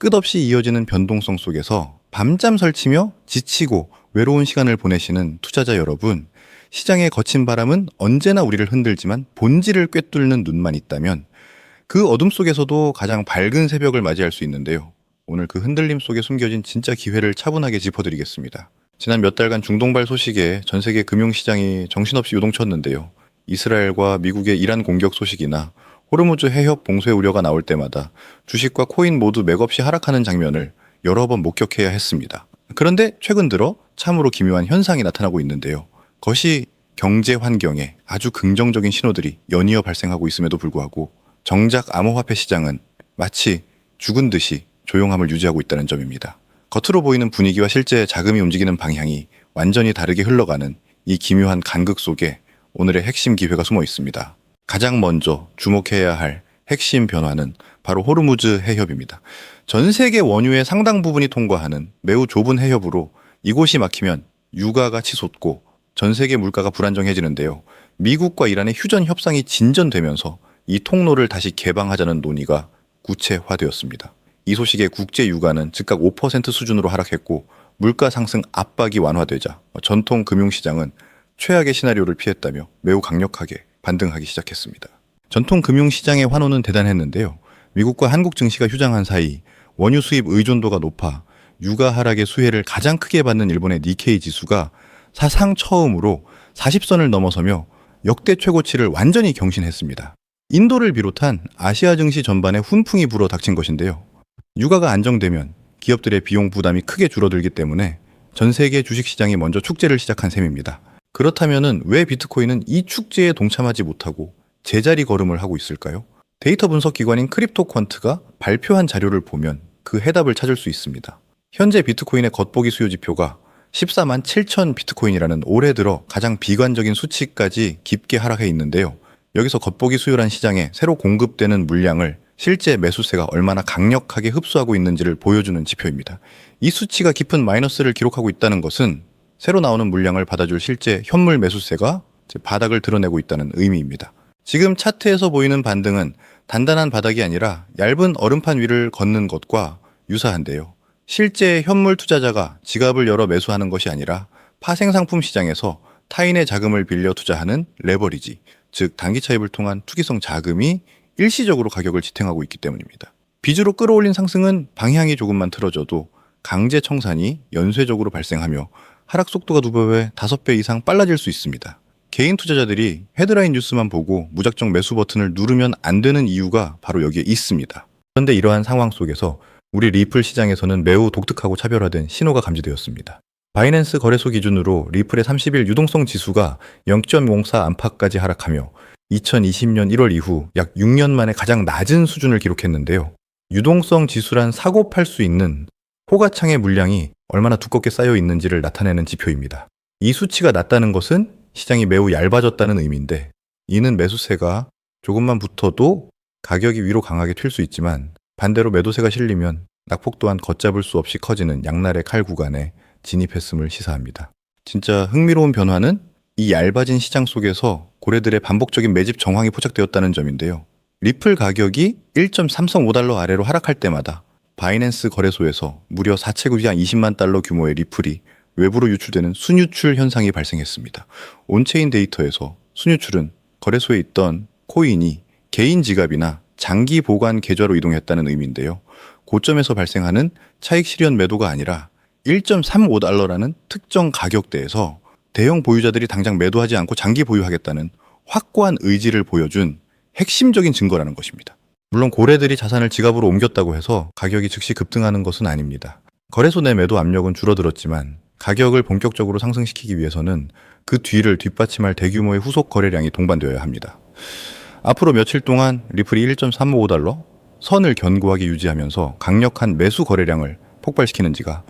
끝없이 이어지는 변동성 속에서 밤잠 설치며 지치고 외로운 시간을 보내시는 투자자 여러분, 시장의 거친 바람은 언제나 우리를 흔들지만 본질을 꿰뚫는 눈만 있다면 그 어둠 속에서도 가장 밝은 새벽을 맞이할 수 있는데요. 오늘 그 흔들림 속에 숨겨진 진짜 기회를 차분하게 짚어드리겠습니다. 지난 몇 달간 중동발 소식에 전 세계 금융시장이 정신없이 요동쳤는데요. 이스라엘과 미국의 이란 공격 소식이나 호르무즈 해협 봉쇄 우려가 나올 때마다 주식과 코인 모두 맥없이 하락하는 장면을 여러 번 목격해야 했습니다. 그런데 최근 들어 참으로 기묘한 현상이 나타나고 있는데요. 그것이 경제 환경에 아주 긍정적인 신호들이 연이어 발생하고 있음에도 불구하고 정작 암호화폐 시장은 마치 죽은 듯이 조용함을 유지하고 있다는 점입니다. 겉으로 보이는 분위기와 실제 자금이 움직이는 방향이 완전히 다르게 흘러가는 이 기묘한 간극 속에 오늘의 핵심 기회가 숨어 있습니다. 가장 먼저 주목해야 할 핵심 변화는 바로 호르무즈 해협입니다. 전 세계 원유의 상당 부분이 통과하는 매우 좁은 해협으로 이곳이 막히면 유가가 치솟고 전 세계 물가가 불안정해지는데요. 미국과 이란의 휴전 협상이 진전되면서 이 통로를 다시 개방하자는 논의가 구체화되었습니다. 이 소식에 국제 유가는 즉각 5% 수준으로 하락했고 물가 상승 압박이 완화되자 전통 금융시장은 최악의 시나리오를 피했다며 매우 강력하게 반등하기 시작했습니다. 전통 금융시장의 환호는 대단했는데요. 미국과 한국 증시가 휴장한 사이 원유 수입 의존도가 높아 유가 하락의 수혜를 가장 크게 받는 일본의 니케이 지수가 사상 처음으로 40선을 넘어서며 역대 최고치를 완전히 경신했습니다. 인도를 비롯한 아시아 증시 전반에 훈풍이 불어 닥친 것인데요. 유가가 안정되면 기업들의 비용 부담이 크게 줄어들기 때문에 전 세계 주식시장이 먼저 축제를 시작한 셈입니다. 그렇다면 왜 비트코인은 이 축제에 동참하지 못하고 제자리 걸음을 하고 있을까요? 데이터 분석 기관인 크립토퀀트가 발표한 자료를 보면 그 해답을 찾을 수 있습니다. 현재 비트코인의 겉보기 수요 지표가 14만 7천 비트코인이라는 올해 들어 가장 비관적인 수치까지 깊게 하락해 있는데요. 여기서 겉보기 수요란 시장에 새로 공급되는 물량을 실제 매수세가 얼마나 강력하게 흡수하고 있는지를 보여주는 지표입니다. 이 수치가 깊은 마이너스를 기록하고 있다는 것은 새로 나오는 물량을 받아줄 실제 현물 매수세가 바닥을 드러내고 있다는 의미입니다. 지금 차트에서 보이는 반등은 단단한 바닥이 아니라 얇은 얼음판 위를 걷는 것과 유사한데요. 실제 현물 투자자가 지갑을 열어 매수하는 것이 아니라 파생상품 시장에서 타인의 자금을 빌려 투자하는 레버리지, 즉 단기 차입을 통한 투기성 자금이 일시적으로 가격을 지탱하고 있기 때문입니다. 빚으로 끌어올린 상승은 방향이 조금만 틀어져도 강제 청산이 연쇄적으로 발생하며 하락 속도가 2배, 5배 이상 빨라질 수 있습니다. 개인 투자자들이 헤드라인 뉴스만 보고 무작정 매수 버튼을 누르면 안 되는 이유가 바로 여기에 있습니다. 그런데 이러한 상황 속에서 우리 리플 시장에서는 매우 독특하고 차별화된 신호가 감지되었습니다. 바이낸스 거래소 기준으로 리플의 30일 유동성 지수가 0.04 안팎까지 하락하며 2020년 1월 이후 약 6년 만에 가장 낮은 수준을 기록했는데요. 유동성 지수란 사고 팔 수 있는 호가창의 물량이 얼마나 두껍게 쌓여 있는지를 나타내는 지표입니다. 이 수치가 낮다는 것은 시장이 매우 얇아졌다는 의미인데, 이는 매수세가 조금만 붙어도 가격이 위로 강하게 튈 수 있지만 반대로 매도세가 실리면 낙폭 또한 걷잡을 수 없이 커지는 양날의 칼 구간에 진입했음을 시사합니다. 진짜 흥미로운 변화는 이 얇아진 시장 속에서 고래들의 반복적인 매집 정황이 포착되었다는 점인데요. 리플 가격이 1.335달러 아래로 하락할 때마다 바이낸스 거래소에서 무려 사채구리 한 20만 달러 규모의 리플이 외부로 유출되는 순유출 현상이 발생했습니다. 온체인 데이터에서 순유출은 거래소에 있던 코인이 개인 지갑이나 장기 보관 계좌로 이동했다는 의미인데요. 고점에서 발생하는 차익 실현 매도가 아니라 1.35달러라는 특정 가격대에서 대형 보유자들이 당장 매도하지 않고 장기 보유하겠다는 확고한 의지를 보여준 핵심적인 증거라는 것입니다. 물론 고래들이 자산을 지갑으로 옮겼다고 해서 가격이 즉시 급등하는 것은 아닙니다. 거래소 내 매도 압력은 줄어들었지만 가격을 본격적으로 상승시키기 위해서는 그 뒤를 뒷받침할 대규모의 후속 거래량이 동반되어야 합니다. 앞으로 며칠 동안 리플이 1.355달러 선을 견고하게 유지하면서 강력한 매수 거래량을 폭발시키는지가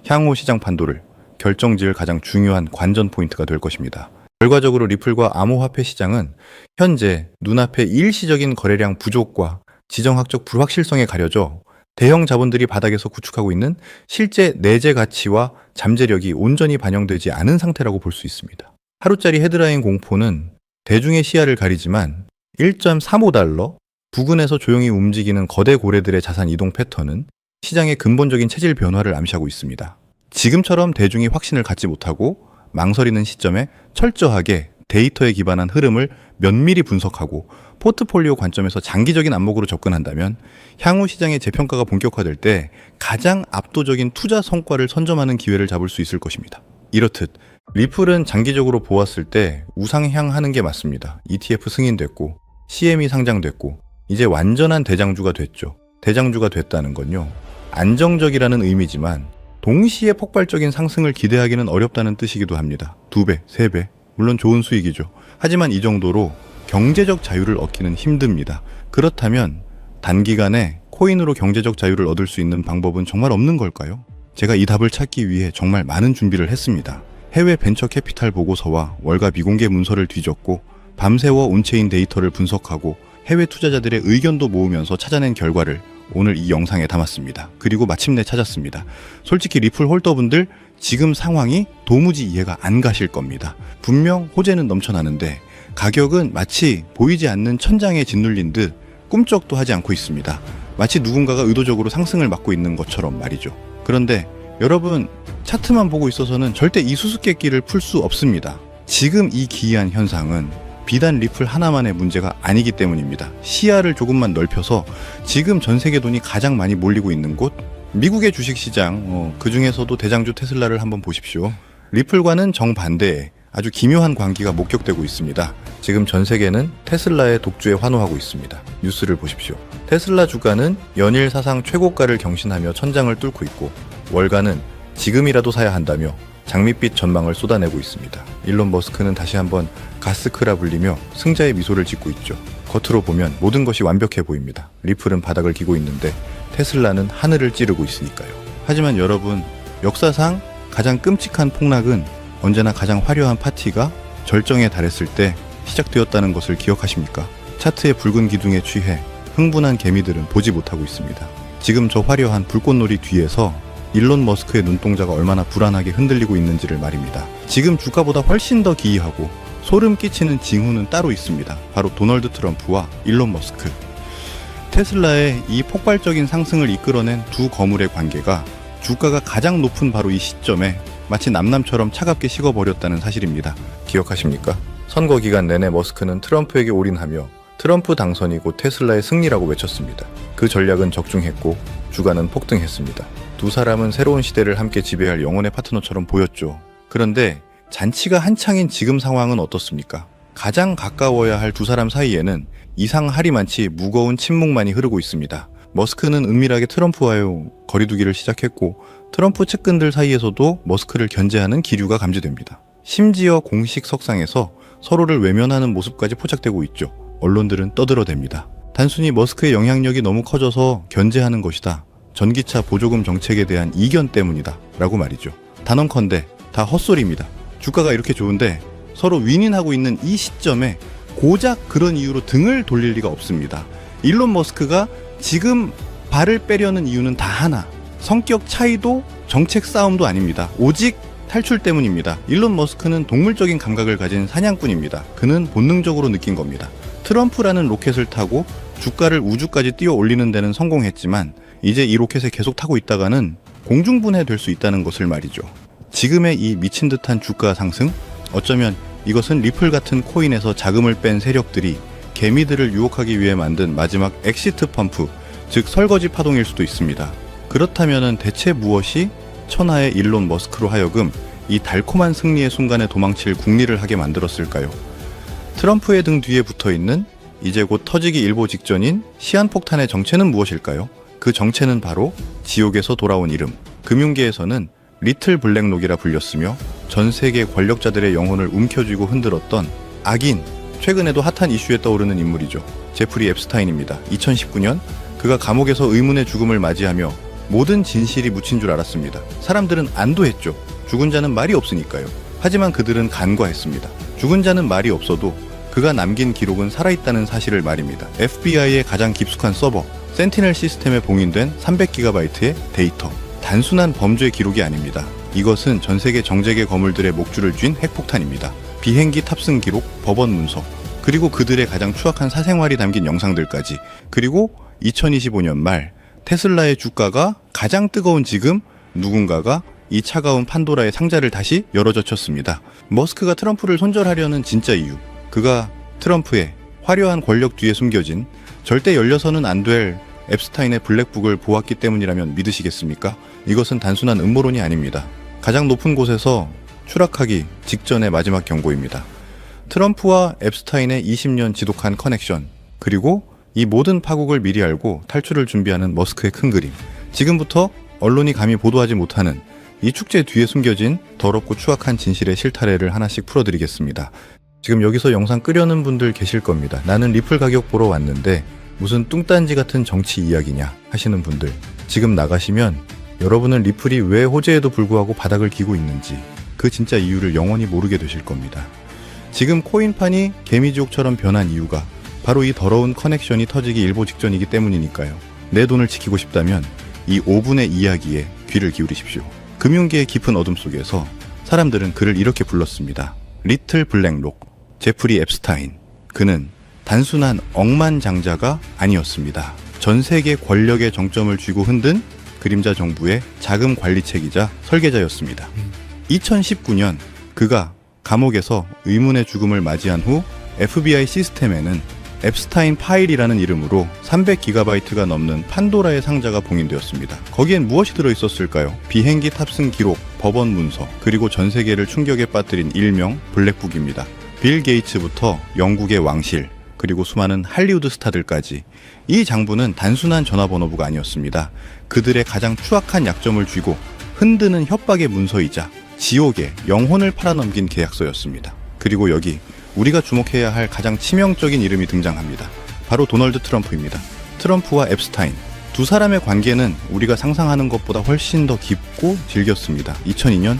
향후 시장 판도를 결정지을 가장 중요한 관전 포인트가 될 것입니다. 결과적으로 리플과 암호화폐 시장은 현재 눈앞의 일시적인 거래량 부족과 지정학적 불확실성에 가려져 대형 자본들이 바닥에서 구축하고 있는 실제 내재 가치와 잠재력이 온전히 반영되지 않은 상태라고 볼 수 있습니다. 하루짜리 헤드라인 공포는 대중의 시야를 가리지만 1.35달러 부근에서 조용히 움직이는 거대 고래들의 자산 이동 패턴은 시장의 근본적인 체질 변화를 암시하고 있습니다. 지금처럼 대중이 확신을 갖지 못하고 망설이는 시점에 철저하게 데이터에 기반한 흐름을 면밀히 분석하고 포트폴리오 관점에서 장기적인 안목으로 접근한다면 향후 시장의 재평가가 본격화될 때 가장 압도적인 투자 성과를 선점하는 기회를 잡을 수 있을 것입니다. 이렇듯 리플은 장기적으로 보았을 때 우상향하는 게 맞습니다. ETF 승인됐고 CME 상장됐고 이제 완전한 대장주가 됐죠. 대장주가 됐다는 건요, 안정적이라는 의미지만 동시에 폭발적인 상승을 기대하기는 어렵다는 뜻이기도 합니다. 2배, 3배, 물론 좋은 수익이죠. 하지만 이 정도로 경제적 자유를 얻기는 힘듭니다. 그렇다면 단기간에 코인으로 경제적 자유를 얻을 수 있는 방법은 정말 없는 걸까요? 제가 이 답을 찾기 위해 정말 많은 준비를 했습니다. 해외 벤처 캐피탈 보고서와 월가 미공개 문서를 뒤졌고 밤새워 온체인 데이터를 분석하고 해외 투자자들의 의견도 모으면서 찾아낸 결과를 오늘 이 영상에 담았습니다. 그리고 마침내 찾았습니다. 솔직히 리플 홀더분들 지금 상황이 도무지 이해가 안 가실 겁니다. 분명 호재는 넘쳐나는데 가격은 마치 보이지 않는 천장에 짓눌린 듯 꿈쩍도 하지 않고 있습니다. 마치 누군가가 의도적으로 상승을 막고 있는 것처럼 말이죠. 그런데 여러분, 차트만 보고 있어서는 절대 이 수수께끼를 풀 수 없습니다. 지금 이 기이한 현상은 비단 리플 하나만의 문제가 아니기 때문입니다. 시야를 조금만 넓혀서 지금 전 세계 돈이 가장 많이 몰리고 있는 곳, 미국의 주식시장, 그 중에서도 대장주 테슬라를 한번 보십시오. 리플과는 정반대의 아주 기묘한 광기가 목격되고 있습니다. 지금 전 세계는 테슬라의 독주에 환호하고 있습니다. 뉴스를 보십시오. 테슬라 주가는 연일 사상 최고가를 경신하며 천장을 뚫고 있고 월가는 지금이라도 사야 한다며 장밋빛 전망을 쏟아내고 있습니다. 일론 머스크는 다시 한번 가스크라 불리며 승자의 미소를 짓고 있죠. 겉으로 보면 모든 것이 완벽해 보입니다. 리플은 바닥을 기고 있는데 테슬라는 하늘을 찌르고 있으니까요. 하지만 여러분, 역사상 가장 끔찍한 폭락은 언제나 가장 화려한 파티가 절정에 달했을 때 시작되었다는 것을 기억하십니까? 차트의 붉은 기둥에 취해 흥분한 개미들은 보지 못하고 있습니다. 지금 저 화려한 불꽃놀이 뒤에서 일론 머스크의 눈동자가 얼마나 불안하게 흔들리고 있는지를 말입니다. 지금 주가보다 훨씬 더 기이하고 소름 끼치는 징후는 따로 있습니다. 바로 도널드 트럼프와 일론 머스크. 테슬라의 이 폭발적인 상승을 이끌어낸 두 거물의 관계가 주가가 가장 높은 바로 이 시점에 마치 남남처럼 차갑게 식어버렸다는 사실입니다. 기억하십니까? 선거 기간 내내 머스크는 트럼프에게 올인하며 트럼프 당선이 곧 테슬라의 승리라고 외쳤습니다. 그 전략은 적중했고 주가는 폭등했습니다. 두 사람은 새로운 시대를 함께 지배할 영혼의 파트너처럼 보였죠. 그런데 잔치가 한창인 지금 상황은 어떻습니까? 가장 가까워야 할 두 사람 사이에는 이상하리만치 무거운 침묵만이 흐르고 있습니다. 머스크는 은밀하게 트럼프와의 거리두기를 시작했고 트럼프 측근들 사이에서도 머스크를 견제하는 기류가 감지됩니다. 심지어 공식 석상에서 서로를 외면하는 모습까지 포착되고 있죠. 언론들은 떠들어댑니다. 단순히 머스크의 영향력이 너무 커져서 견제하는 것이다. 전기차 보조금 정책에 대한 이견 때문이다 라고 말이죠. 단언컨대 다 헛소리입니다. 주가가 이렇게 좋은데 서로 윈윈하고 있는 이 시점에 고작 그런 이유로 등을 돌릴 리가 없습니다. 일론 머스크가 지금 발을 빼려는 이유는 다 하나, 성격 차이도 정책 싸움도 아닙니다. 오직 탈출 때문입니다. 일론 머스크는 동물적인 감각을 가진 사냥꾼입니다. 그는 본능적으로 느낀 겁니다. 트럼프라는 로켓을 타고 주가를 우주까지 띄워 올리는 데는 성공했지만 이제 이 로켓에 계속 타고 있다가는 공중분해될 수 있다는 것을 말이죠. 지금의 이 미친 듯한 주가 상승? 어쩌면 이것은 리플 같은 코인에서 자금을 뺀 세력들이 개미들을 유혹하기 위해 만든 마지막 엑시트 펌프, 즉 설거지 파동일 수도 있습니다. 그렇다면 대체 무엇이 천하의 일론 머스크로 하여금 이 달콤한 승리의 순간에 도망칠 궁리를 하게 만들었을까요? 트럼프의 등 뒤에 붙어있는 이제 곧 터지기 일보 직전인 시한폭탄의 정체는 무엇일까요? 그 정체는 바로 지옥에서 돌아온 이름. 금융계에서는 리틀 블랙록이라 불렸으며 전 세계 권력자들의 영혼을 움켜쥐고 흔들었던 악인, 최근에도 핫한 이슈에 떠오르는 인물이죠. 제프리 앱스타인입니다. 2019년 그가 감옥에서 의문의 죽음을 맞이하며 모든 진실이 묻힌 줄 알았습니다. 사람들은 안도했죠. 죽은 자는 말이 없으니까요. 하지만 그들은 간과했습니다. 죽은 자는 말이 없어도 그가 남긴 기록은 살아있다는 사실을 말입니다. FBI의 가장 깊숙한 서버, 센티넬 시스템에 봉인된 300GB의 데이터. 단순한 범죄 기록이 아닙니다. 이것은 전 세계 정재계 거물들의 목줄을 쥔 핵폭탄입니다. 비행기 탑승 기록, 법원 문서, 그리고 그들의 가장 추악한 사생활이 담긴 영상들까지. 그리고 2025년 말 테슬라의 주가가 가장 뜨거운 지금 누군가가 이 차가운 판도라의 상자를 다시 열어젖혔습니다. 머스크가 트럼프를 손절하려는 진짜 이유, 그가 트럼프의 화려한 권력 뒤에 숨겨진 절대 열려서는 안 될 앱스타인의 블랙북을 보았기 때문이라면 믿으시겠습니까? 이것은 단순한 음모론이 아닙니다. 가장 높은 곳에서 추락하기 직전의 마지막 경고입니다. 트럼프와 앱스타인의 20년 지독한 커넥션, 그리고 이 모든 파국을 미리 알고 탈출을 준비하는 머스크의 큰 그림, 지금부터 언론이 감히 보도하지 못하는 이 축제 뒤에 숨겨진 더럽고 추악한 진실의 실타래를 하나씩 풀어드리겠습니다. 지금 여기서 영상 끄려는 분들 계실 겁니다. 나는 리플 가격 보러 왔는데 무슨 뚱딴지 같은 정치 이야기냐 하시는 분들, 지금 나가시면 여러분은 리플이 왜 호재에도 불구하고 바닥을 기고 있는지 그 진짜 이유를 영원히 모르게 되실 겁니다. 지금 코인판이 개미지옥처럼 변한 이유가 바로 이 더러운 커넥션이 터지기 일보 직전이기 때문이니까요. 내 돈을 지키고 싶다면 이 5분의 이야기에 귀를 기울이십시오. 금융계의 깊은 어둠 속에서 사람들은 그를 이렇게 불렀습니다. 리틀 블랙록, 제프리 앱스타인. 그는 단순한 억만장자가 아니었습니다. 전 세계 권력의 정점을 쥐고 흔든 그림자 정부의 자금 관리책이자 설계자였습니다. 2019년 그가 감옥에서 의문의 죽음을 맞이한 후 FBI 시스템에는 앱스타인 파일이라는 이름으로 300GB가 넘는 판도라의 상자가 봉인되었습니다. 거기엔 무엇이 들어있었을까요? 비행기 탑승 기록, 법원 문서, 그리고 전 세계를 충격에 빠뜨린 일명 블랙북입니다. 빌 게이츠부터 영국의 왕실, 그리고 수많은 할리우드 스타들까지 이 장부는 단순한 전화번호부가 아니었습니다. 그들의 가장 추악한 약점을 쥐고 흔드는 협박의 문서이자 지옥의 영혼을 팔아넘긴 계약서였습니다. 그리고 여기 우리가 주목해야 할 가장 치명적인 이름이 등장합니다. 바로 도널드 트럼프입니다. 트럼프와 앱스타인, 두 사람의 관계는 우리가 상상하는 것보다 훨씬 더 깊고 질겼습니다. 2002년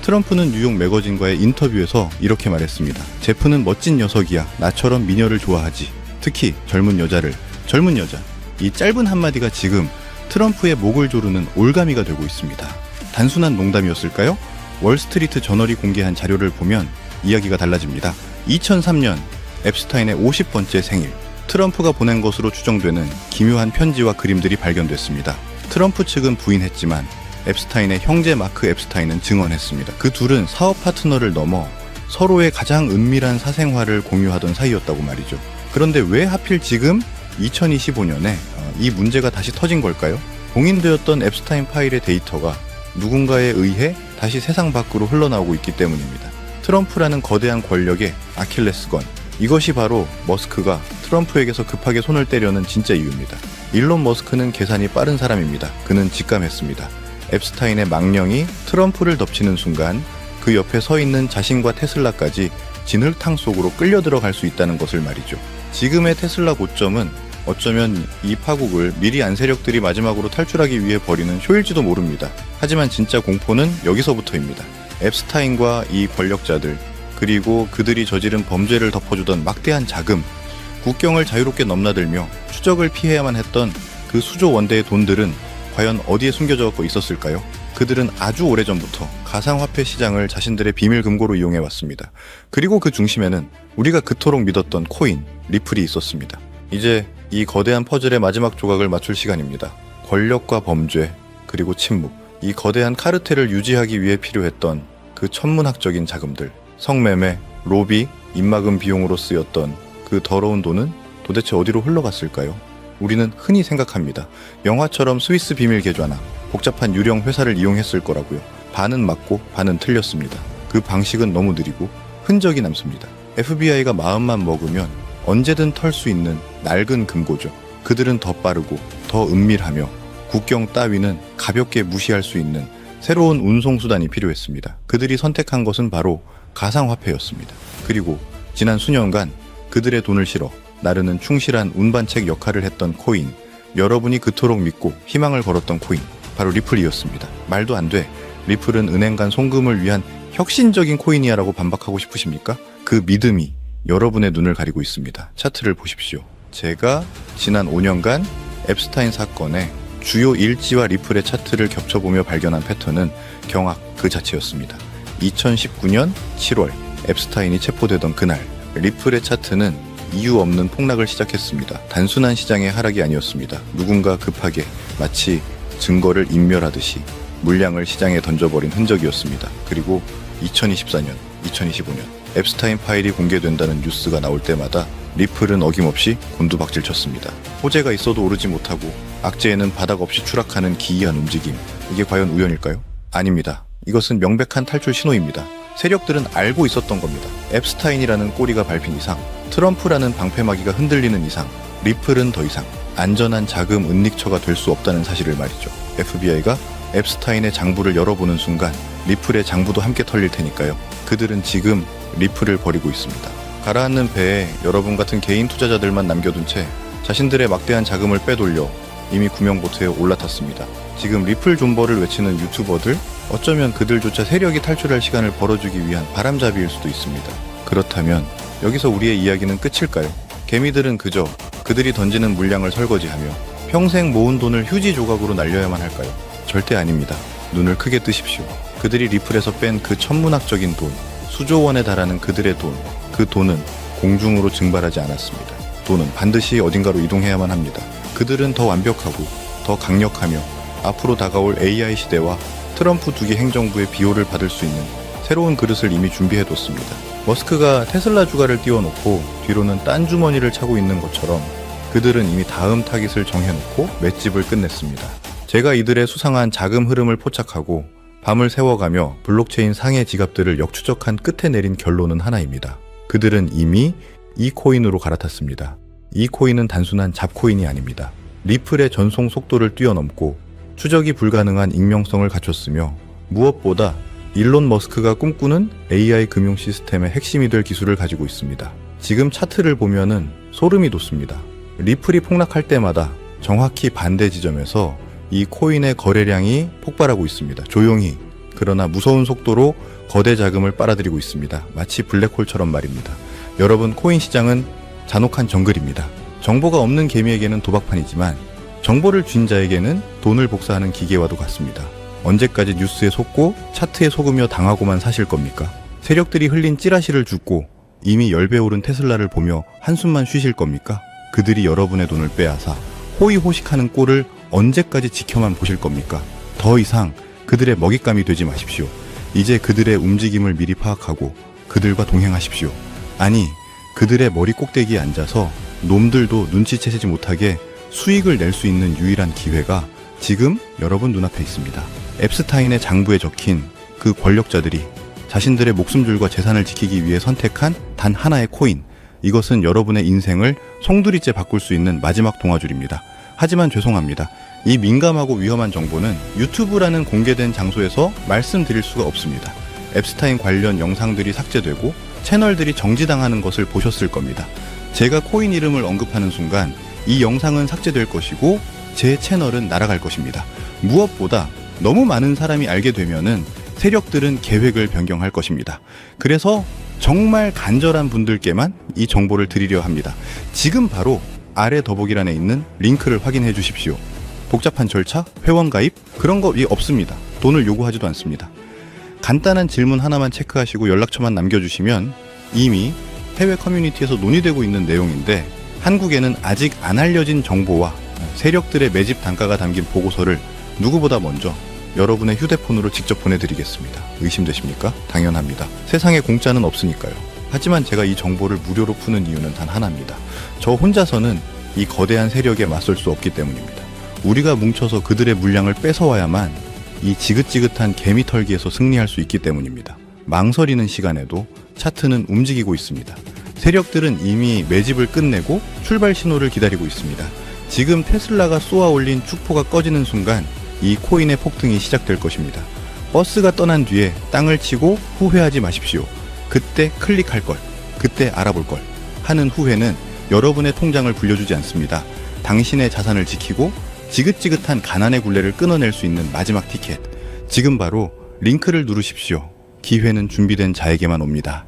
트럼프는 뉴욕 매거진과의 인터뷰에서 이렇게 말했습니다. 제프는 멋진 녀석이야. 나처럼 미녀를 좋아하지. 특히 젊은 여자. 이 짧은 한마디가 지금 트럼프의 목을 조르는 올가미가 되고 있습니다. 단순한 농담이었을까요? 월스트리트 저널이 공개한 자료를 보면 이야기가 달라집니다. 2003년 앱스타인의 50번째 생일, 트럼프가 보낸 것으로 추정되는 기묘한 편지와 그림들이 발견됐습니다. 트럼프 측은 부인했지만 앱스타인의 형제 마크 앱스타인은 증언했습니다. 그 둘은 사업 파트너를 넘어 서로의 가장 은밀한 사생활을 공유하던 사이였다고 말이죠. 그런데 왜 하필 지금 2025년에 이 문제가 다시 터진 걸까요? 봉인되었던 앱스타인 파일의 데이터가 누군가에 의해 다시 세상 밖으로 흘러나오고 있기 때문입니다. 트럼프라는 거대한 권력의 아킬레스건, 이것이 바로 머스크가 트럼프에게서 급하게 손을 떼려는 진짜 이유입니다. 일론 머스크는 계산이 빠른 사람입니다. 그는 직감했습니다. 앱스타인의 망령이 트럼프를 덮치는 순간 그 옆에 서 있는 자신과 테슬라까지 진흙탕 속으로 끌려 들어갈 수 있다는 것을 말이죠. 지금의 테슬라 고점은 어쩌면 이 파국을 미리 안 세력들이 마지막으로 탈출하기 위해 벌이는 쇼일지도 모릅니다. 하지만 진짜 공포는 여기서부터입니다. 앱스타인과 이 권력자들, 그리고 그들이 저지른 범죄를 덮어주던 막대한 자금, 국경을 자유롭게 넘나들며 추적을 피해야만 했던 그 수조 원대의 돈들은 과연 어디에 숨겨져 있었을까요? 그들은 아주 오래전부터 가상화폐 시장을 자신들의 비밀 금고로 이용해왔습니다. 그리고 그 중심에는 우리가 그토록 믿었던 코인, 리플이 있었습니다. 이제 이 거대한 퍼즐의 마지막 조각을 맞출 시간입니다. 권력과 범죄, 그리고 침묵, 이 거대한 카르텔을 유지하기 위해 필요했던 그 천문학적인 자금들, 성매매, 로비, 입막음 비용으로 쓰였던 그 더러운 돈은 도대체 어디로 흘러갔을까요? 우리는 흔히 생각합니다. 영화처럼 스위스 비밀 계좌나 복잡한 유령 회사를 이용했을 거라고요. 반은 맞고 반은 틀렸습니다. 그 방식은 너무 느리고 흔적이 남습니다. FBI가 마음만 먹으면 언제든 털 수 있는 낡은 금고죠. 그들은 더 빠르고 더 은밀하며 국경 따위는 가볍게 무시할 수 있는 새로운 운송수단이 필요했습니다. 그들이 선택한 것은 바로 가상화폐였습니다. 그리고 지난 수년간 그들의 돈을 실어 나르는 충실한 운반책 역할을 했던 코인, 여러분이 그토록 믿고 희망을 걸었던 코인, 바로 리플이었습니다. 말도 안 돼. 리플은 은행 간 송금을 위한 혁신적인 코인이야 라고 반박하고 싶으십니까? 그 믿음이 여러분의 눈을 가리고 있습니다. 차트를 보십시오. 제가 지난 5년간 앱스타인 사건의 주요 일지와 리플의 차트를 겹쳐보며 발견한 패턴은 경악 그 자체였습니다. 2019년 7월 앱스타인이 체포되던 그날 리플의 차트는 이유 없는 폭락을 시작했습니다. 단순한 시장의 하락이 아니었습니다. 누군가 급하게 마치 증거를 인멸하듯이 물량을 시장에 던져버린 흔적이었습니다. 그리고 2024년, 2025년 앱스타인 파일이 공개된다는 뉴스가 나올 때마다 리플은 어김없이 곤두박질 쳤습니다. 호재가 있어도 오르지 못하고 악재에는 바닥 없이 추락하는 기이한 움직임. 이게 과연 우연일까요? 아닙니다. 이것은 명백한 탈출 신호입니다. 세력들은 알고 있었던 겁니다. 앱스타인이라는 꼬리가 밟힌 이상, 트럼프라는 방패막이가 흔들리는 이상, 리플은 더 이상 안전한 자금 은닉처가 될 수 없다는 사실을 말이죠. FBI가 앱스타인의 장부를 열어보는 순간 리플의 장부도 함께 털릴 테니까요. 그들은 지금 리플을 버리고 있습니다. 가라앉는 배에 여러분 같은 개인 투자자들만 남겨둔 채 자신들의 막대한 자금을 빼돌려 이미 구명보트에 올라탔습니다. 지금 리플 존버를 외치는 유튜버들, 어쩌면 그들조차 세력이 탈출할 시간을 벌어주기 위한 바람잡이일 수도 있습니다. 그렇다면 여기서 우리의 이야기는 끝일까요? 개미들은 그저 그들이 던지는 물량을 설거지하며 평생 모은 돈을 휴지 조각으로 날려야만 할까요? 절대 아닙니다. 눈을 크게 뜨십시오. 그들이 리플에서 뺀 그 천문학적인 돈, 수조 원에 달하는 그들의 돈, 그 돈은 공중으로 증발하지 않았습니다. 돈은 반드시 어딘가로 이동해야만 합니다. 그들은 더 완벽하고 더 강력하며 앞으로 다가올 AI 시대와 트럼프 2기 행정부의 비호를 받을 수 있는 새로운 그릇을 이미 준비해뒀습니다. 머스크가 테슬라 주가를 띄워놓고 뒤로는 딴 주머니를 차고 있는 것처럼 그들은 이미 다음 타깃을 정해놓고 맷집을 끝냈습니다. 제가 이들의 수상한 자금 흐름을 포착하고 밤을 새워가며 블록체인 상해 지갑들을 역추적한 끝에 내린 결론은 하나입니다. 그들은 이미 이 코인으로 갈아탔습니다. 이 코인은 단순한 잡코인이 아닙니다. 리플의 전송 속도를 뛰어넘고 추적이 불가능한 익명성을 갖췄으며 무엇보다 일론 머스크가 꿈꾸는 AI 금융 시스템의 핵심이 될 기술을 가지고 있습니다. 지금 차트를 보면은 소름이 돋습니다. 리플이 폭락할 때마다 정확히 반대 지점에서 이 코인의 거래량이 폭발하고 있습니다. 조용히, 그러나 무서운 속도로 거대 자금을 빨아들이고 있습니다. 마치 블랙홀처럼 말입니다. 여러분, 코인 시장은 잔혹한 정글입니다. 정보가 없는 개미에게는 도박판이지만 정보를 쥔 자에게는 돈을 복사하는 기계와도 같습니다. 언제까지 뉴스에 속고 차트에 속으며 당하고만 사실 겁니까? 세력들이 흘린 찌라시를 줍고 이미 10배 오른 테슬라를 보며 한숨만 쉬실 겁니까? 그들이 여러분의 돈을 빼앗아 호의호식하는 꼴을 언제까지 지켜만 보실 겁니까? 더 이상 그들의 먹잇감이 되지 마십시오. 이제 그들의 움직임을 미리 파악하고 그들과 동행하십시오. 아니, 그들의 머리 꼭대기에 앉아서 놈들도 눈치채지 못하게 수익을 낼 수 있는 유일한 기회가 지금 여러분 눈앞에 있습니다. 앱스타인의 장부에 적힌 그 권력자들이 자신들의 목숨줄과 재산을 지키기 위해 선택한 단 하나의 코인, 이것은 여러분의 인생을 송두리째 바꿀 수 있는 마지막 동아줄입니다. 하지만 죄송합니다. 이 민감하고 위험한 정보는 유튜브라는 공개된 장소에서 말씀드릴 수가 없습니다. 앱스타인 관련 영상들이 삭제되고 채널들이 정지당하는 것을 보셨을 겁니다. 제가 코인 이름을 언급하는 순간 이 영상은 삭제될 것이고 제 채널은 날아갈 것입니다. 무엇보다 너무 많은 사람이 알게 되면은 세력들은 계획을 변경할 것입니다. 그래서 정말 간절한 분들께만 이 정보를 드리려 합니다. 지금 바로 아래 더보기란에 있는 링크를 확인해 주십시오. 복잡한 절차, 회원 가입, 그런 거 없습니다. 돈을 요구하지도 않습니다. 간단한 질문 하나만 체크하시고 연락처만 남겨주시면 이미 해외 커뮤니티에서 논의되고 있는 내용인데, 한국에는 아직 안 알려진 정보와 세력들의 매집 단가가 담긴 보고서를 누구보다 먼저 여러분의 휴대폰으로 직접 보내드리겠습니다. 의심되십니까? 당연합니다. 세상에 공짜는 없으니까요. 하지만 제가 이 정보를 무료로 푸는 이유는 단 하나입니다. 저 혼자서는 이 거대한 세력에 맞설 수 없기 때문입니다. 우리가 뭉쳐서 그들의 물량을 뺏어와야만 이 지긋지긋한 개미털기에서 승리할 수 있기 때문입니다. 망설이는 시간에도 차트는 움직이고 있습니다. 세력들은 이미 매집을 끝내고 출발 신호를 기다리고 있습니다. 지금 테슬라가 쏘아 올린 축포가 꺼지는 순간 이 코인의 폭등이 시작될 것입니다. 버스가 떠난 뒤에 땅을 치고 후회하지 마십시오. 그때 클릭할 걸, 그때 알아볼 걸 하는 후회는 여러분의 통장을 불려주지 않습니다. 당신의 자산을 지키고 지긋지긋한 가난의 굴레를 끊어낼 수 있는 마지막 티켓. 지금 바로 링크를 누르십시오. 기회는 준비된 자에게만 옵니다.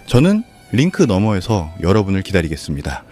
저는 링크 너머에서 여러분을 기다리겠습니다.